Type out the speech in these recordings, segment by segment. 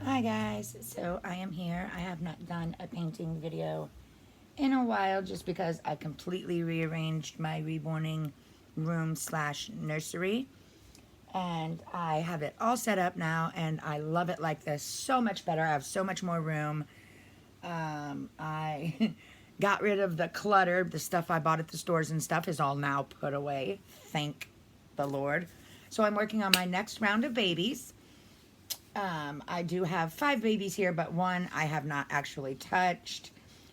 Hi guys, so I am here. I have not done a painting video in a while just because I completely rearranged my reborning room slash nursery, and I have it all set up now and I love it like this so much better. I have so much more room. I got rid of the clutter. The stuff I bought at the stores and stuff is all now put away, thank the Lord. So I'm working on my next round of babies. I do have 5 babies here, but one I have not actually touched,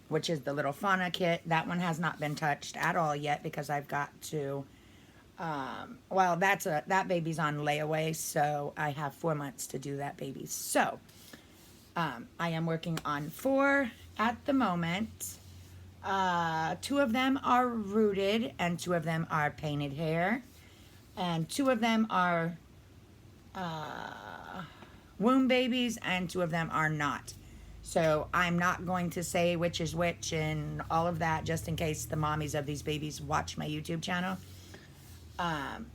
which is the little fauna kit. That one has not been touched at all yet because I've got to. Well, that baby's on layaway, so I have 4 months to do that baby. So I am working on 4 at the moment. 2 of them are rooted, and 2 of them are painted hair, and 2 of them are womb babies, and 2 of them are not. So I'm not going to say which is which and all of that, just in case the mommies of these babies watch my YouTube channel.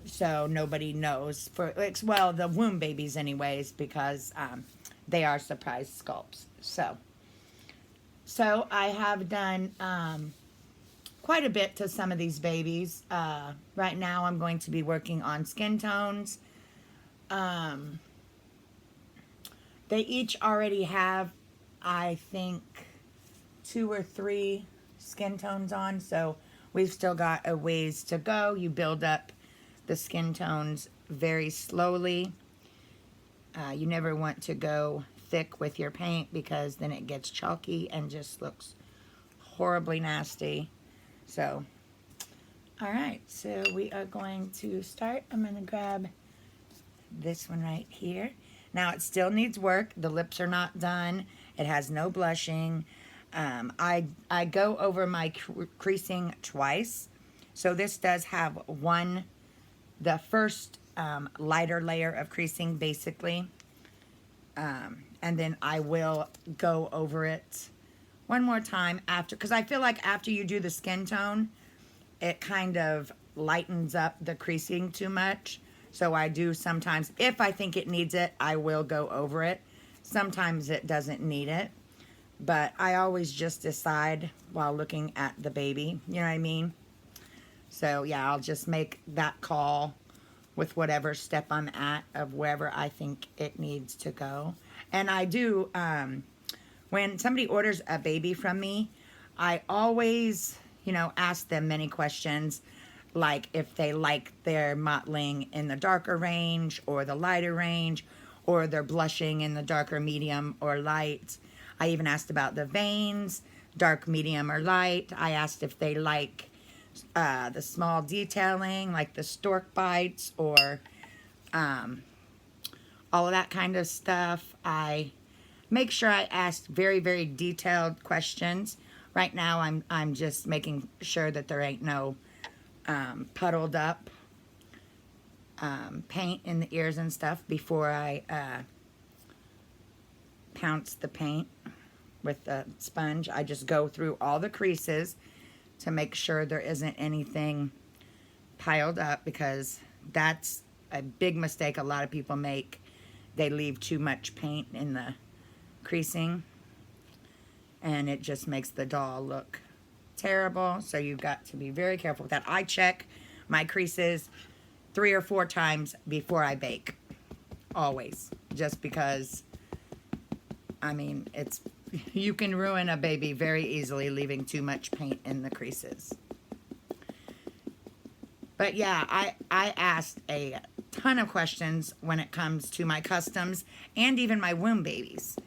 So nobody knows well, the womb babies anyways, because they are surprise sculpts. So I have done quite a bit to some of these babies. Right now I'm going to be working on skin tones. They each already have, I think, 2 or 3 skin tones on, so we've still got a ways to go. You build up the skin tones very slowly. You never want to go thick with your paint because then it gets chalky and just looks horribly nasty. So, all right, so we are going to start. I'm going to grab this one right here. Now it still needs work. The lips are not done. It has no blushing. I go over my creasing twice. So this does have the first lighter layer of creasing basically. And then I will go over it one more time after, because I feel like after you do the skin tone, it kind of lightens up the creasing too much. So I do sometimes, if I think it needs it, I will go over it. Sometimes it doesn't need it. But I always just decide while looking at the baby. You know what I mean? So yeah, I'll just make that call with whatever step I'm at of wherever I think it needs to go. And I do, when somebody orders a baby from me, I always, ask them many questions, like if they like their mottling in the darker range or the lighter range, or they're blushing in the darker, medium, or light. I even asked about the veins, dark, medium, or light. I asked if they like the small detailing, like the stork bites, or all of that kind of stuff. I make sure I ask very, very detailed questions. Right now, I'm just making sure that there ain't no puddled up paint in the ears and stuff before I pounce the paint with the sponge. I just go through all the creases to make sure there isn't anything piled up, because that's a big mistake a lot of people make. They leave too much paint in the creasing and it just makes the doll look terrible. So you've got to be very careful with that. I check my creases 3 or 4 times before I bake, always, just because, I mean, you can ruin a baby very easily leaving too much paint in the creases. But yeah, I asked a ton of questions when it comes to my customs and even my womb babies.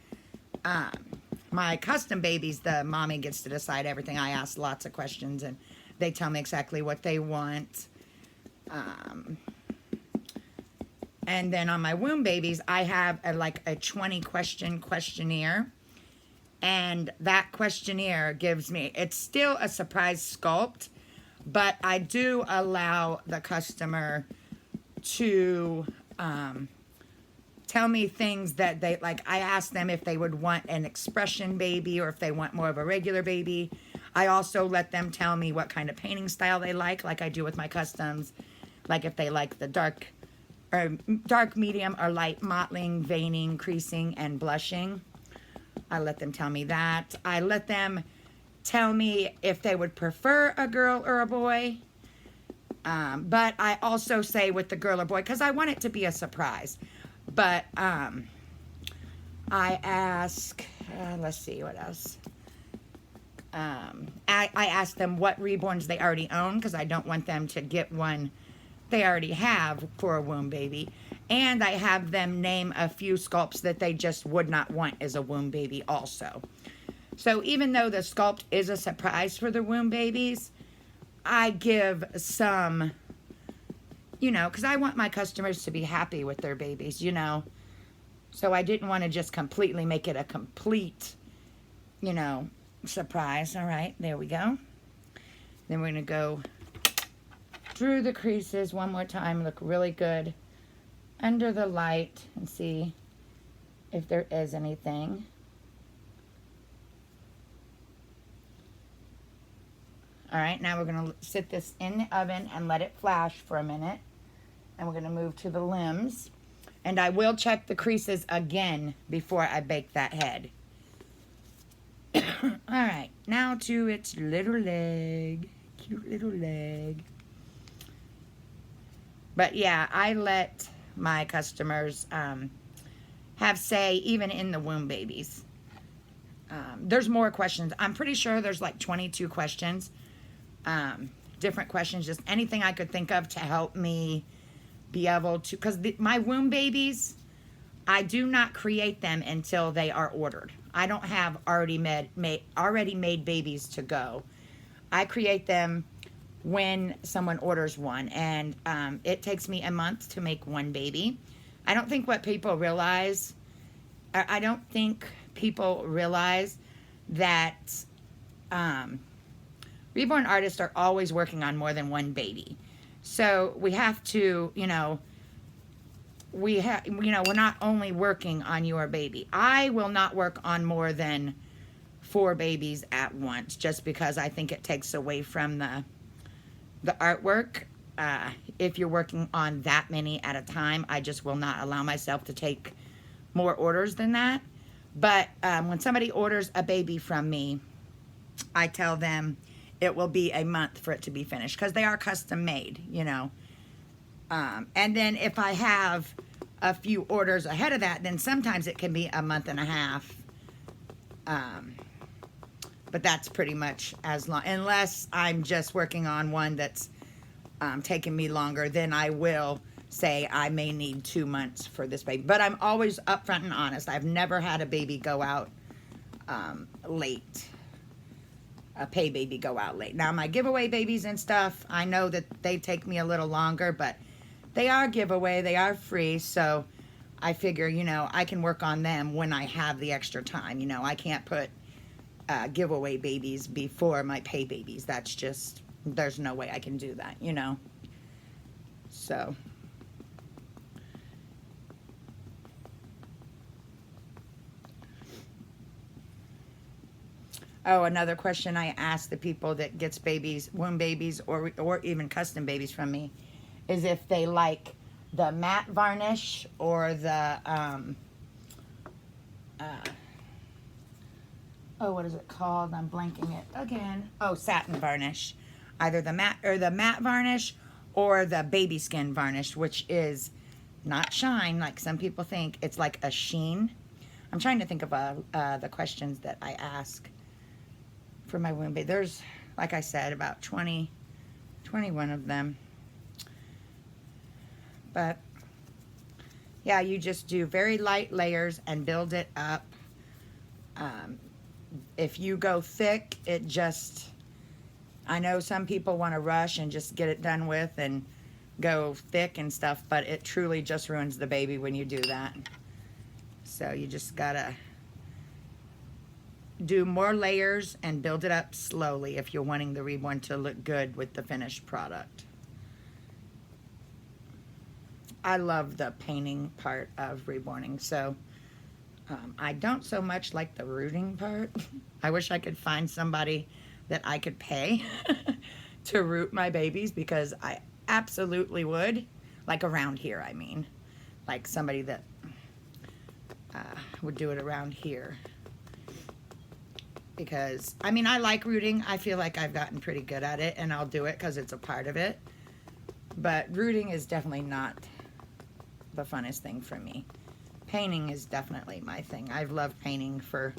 My custom babies, the mommy gets to decide everything. I ask lots of questions and they tell me exactly what they want. And then on my womb babies, I have like a 20 question questionnaire. And that questionnaire gives me, it's still a surprise sculpt, but I do allow the customer to tell me things that they like. I ask them if they would want an expression baby or if they want more of a regular baby. I also let them tell me what kind of painting style they like I do with my customs. Like if they like the dark or dark, medium, or light mottling, veining, creasing, and blushing. I let them tell me that. I let them tell me if they would prefer a girl or a boy. But I also say with the girl or boy, because I want it to be a surprise. But I ask, let's see what else. I ask them what Reborns they already own, because I don't want them to get one they already have for a womb baby. And I have them name a few sculpts that they just would not want as a womb baby also. So even though the sculpt is a surprise for the womb babies, I give some, you know, because I want my customers to be happy with their babies, you know. So I didn't want to just completely make it a complete, you know, surprise. All right, there we go. Then we're going to go through the creases one more time, look really good under the light and see if there is anything. All right, now we're going to sit this in the oven and let it flash for a minute. And we're going to move to the limbs. And I will check the creases again before I bake that head. All right, now to its little leg. Cute little leg. But yeah, I let my customers have say even in the womb babies. There's more questions. I'm pretty sure there's like 22 questions. Different questions, just anything I could think of to help me be able to, because my womb babies, I do not create them until they are ordered. I don't have already made babies to go. I create them when someone orders one, and it takes me a month to make one baby. I don't think what people realize, I don't think people realize that reborn artists are always working on more than one baby. So we have to, you know, we're not only working on your baby. I will not work on more than 4 babies at once, just because I think it takes away from the artwork. If you're working on that many at a time, I just will not allow myself to take more orders than that. But when somebody orders a baby from me, I tell them it will be a month for it to be finished, because they are custom made, you know. And then if I have a few orders ahead of that, then sometimes it can be a month and a half. But that's pretty much as long, unless I'm just working on one that's taking me longer, then I will say I may need 2 months for this baby. But I'm always upfront and honest. I've never had a baby go out late. A pay baby go out late. Now my giveaway babies and stuff, I know that they take me a little longer, but they are giveaway, they are free, so I figure, you know, I can work on them when I have the extra time. You know, I can't put giveaway babies before my pay babies. That's just, there's no way I can do that, you know. So oh, another question I ask the people that gets babies, womb babies, or even custom babies from me, is if they like the matte varnish or the, oh, what is it called? I'm blanking it again. Oh, satin varnish. Either the matte varnish or the baby skin varnish, which is not shine like some people think. It's like a sheen. I'm trying to think of the questions that I ask for my womb baby. There's, like I said, about 21 of them. But yeah, you just do very light layers and build it up. If you go thick, it just, I know some people want to rush and just get it done with and go thick and stuff, but it truly just ruins the baby when you do that. So you just gotta do more layers and build it up slowly if you're wanting the Reborn to look good with the finished product. I love the painting part of reborning, so I don't so much like the rooting part. I wish I could find somebody that I could pay to root my babies, because I absolutely would. Like around here, I mean. Like somebody that would do it around here. Because, I mean, I like rooting. I feel like I've gotten pretty good at it, and I'll do it because it's a part of it. But rooting is definitely not the funnest thing for me. Painting is definitely my thing. I've loved painting for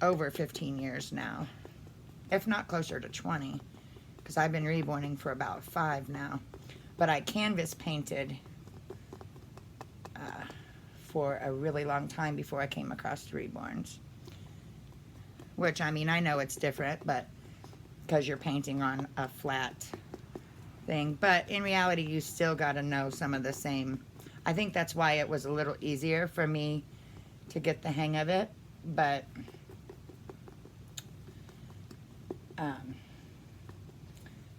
over 15 years now, if not closer to 20, because I've been reborning for about 5 now. But I canvas painted for a really long time before I came across the Reborns. Which, I mean, I know it's different, but because you're painting on a flat thing. But in reality, you still got to know some of the same. I think that's why it was a little easier for me to get the hang of it. But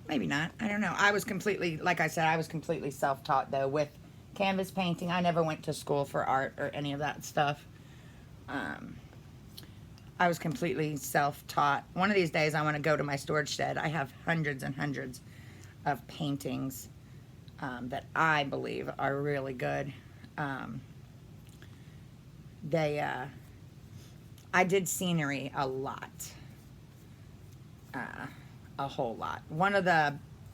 maybe not. I don't know. I was completely, like I said, I was completely self-taught, though, with canvas painting. I never went to school for art or any of that stuff. I was completely self-taught. One of these days, I want to go to my storage shed. I have hundreds and hundreds of paintings that I believe are really good. I did scenery a lot. A whole lot.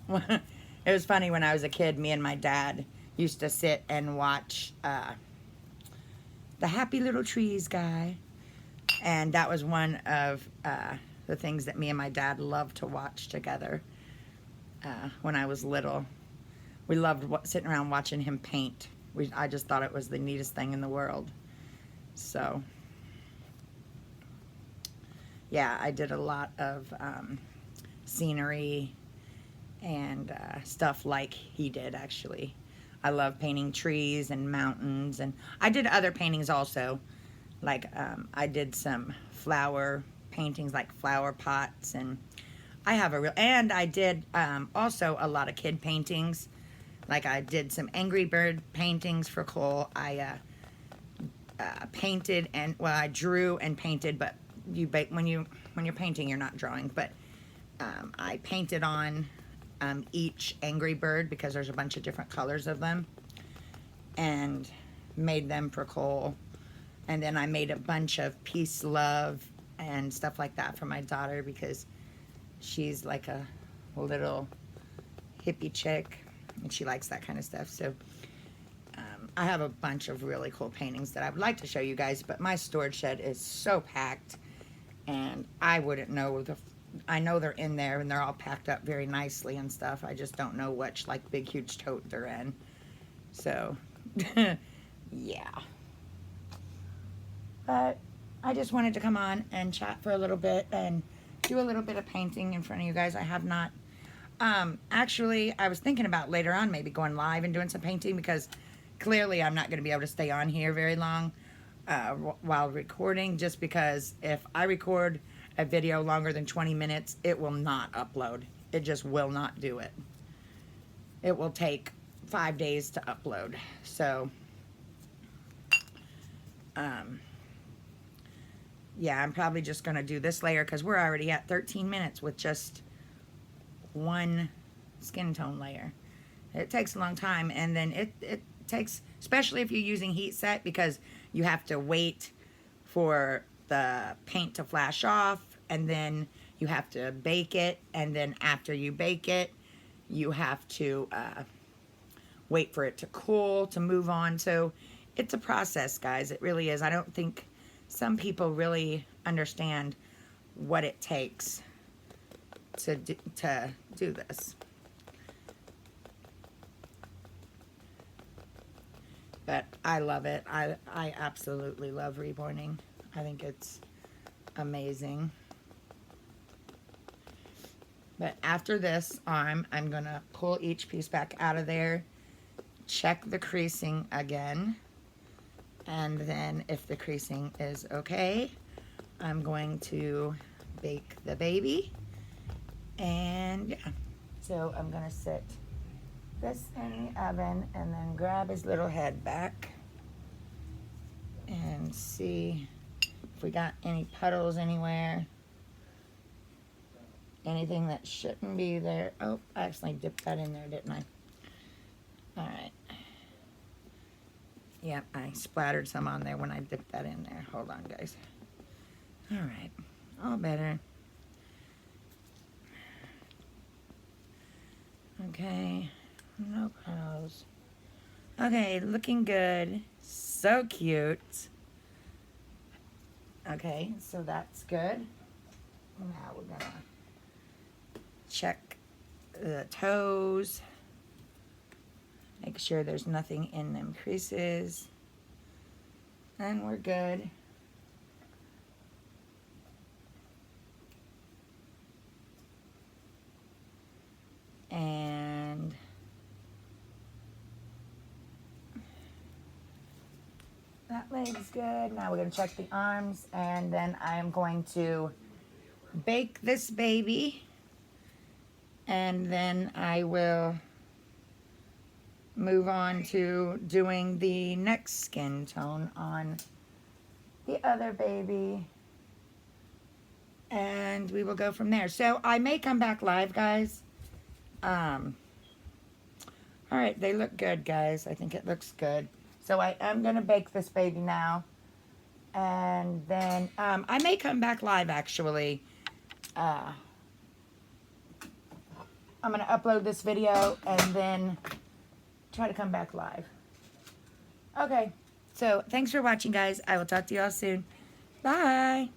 It was funny when I was a kid, me and my dad used to sit and watch the Happy Little Trees guy. And that was one of the things that me and my dad loved to watch together when I was little. We loved sitting around watching him paint. I just thought it was the neatest thing in the world. So, yeah, I did a lot of scenery and stuff like he did, actually. I love painting trees and mountains, and I did other paintings also. Like, I did some flower paintings, like flower pots, and I did also a lot of kid paintings. Like, I did some Angry Bird paintings for Cole. I painted and, well, I drew and painted, but when you're painting, you're not drawing. But I painted on each Angry Bird because there's a bunch of different colors of them, and made them for Cole. And then I made a bunch of peace, love, and stuff like that for my daughter because she's like a little hippie chick and she likes that kind of stuff. So I have a bunch of really cool paintings that I would like to show you guys, but my storage shed is so packed and I wouldn't know. I know they're in there and they're all packed up very nicely and stuff. I just don't know which like big huge tote they're in. So yeah. But I just wanted to come on and chat for a little bit and do a little bit of painting in front of you guys. I have not. Actually, I was thinking about later on maybe going live and doing some painting because clearly I'm not going to be able to stay on here very long while recording, just because if I record a video longer than 20 minutes, it will not upload. It just will not do it. It will take 5 days to upload. So, yeah, I'm probably just going to do this layer because we're already at 13 minutes with just one skin tone layer. It takes a long time, and then it takes, especially if you're using heat set, because you have to wait for the paint to flash off, and then you have to bake it, and then after you bake it, you have to wait for it to cool to move on. So it's a process, guys. It really is. I don't think some people really understand what it takes to do this. But I love it. I absolutely love reborning. I think it's amazing. But after this arm, I'm going to pull each piece back out of there, check the creasing again, and then if the creasing is okay, I'm going to bake the baby. And yeah, so I'm going to sit this in the oven and then grab his little head back and see if we got any puddles anywhere. Anything that shouldn't be there. Oh, I accidentally dipped that in there, didn't All right. Yep, I splattered some on there when I dipped that in there. Hold on, guys. All right, all better. Okay, no pearls. Okay, looking good. So cute. Okay, so that's good. Now we're gonna check the toes. Make sure there's nothing in them creases. And we're good. And that leg's good. Now we're gonna check the arms, and then I am going to bake this baby, and then I will move on to doing the next skin tone on the other baby, and we will go from there. So I may come back live, guys. All right, they look good, guys. I think it looks good. So I am gonna bake this baby now, and then I may come back live, actually. I'm gonna upload this video and then try to come back live. Okay, so thanks for watching, guys. I will talk to you all soon. Bye.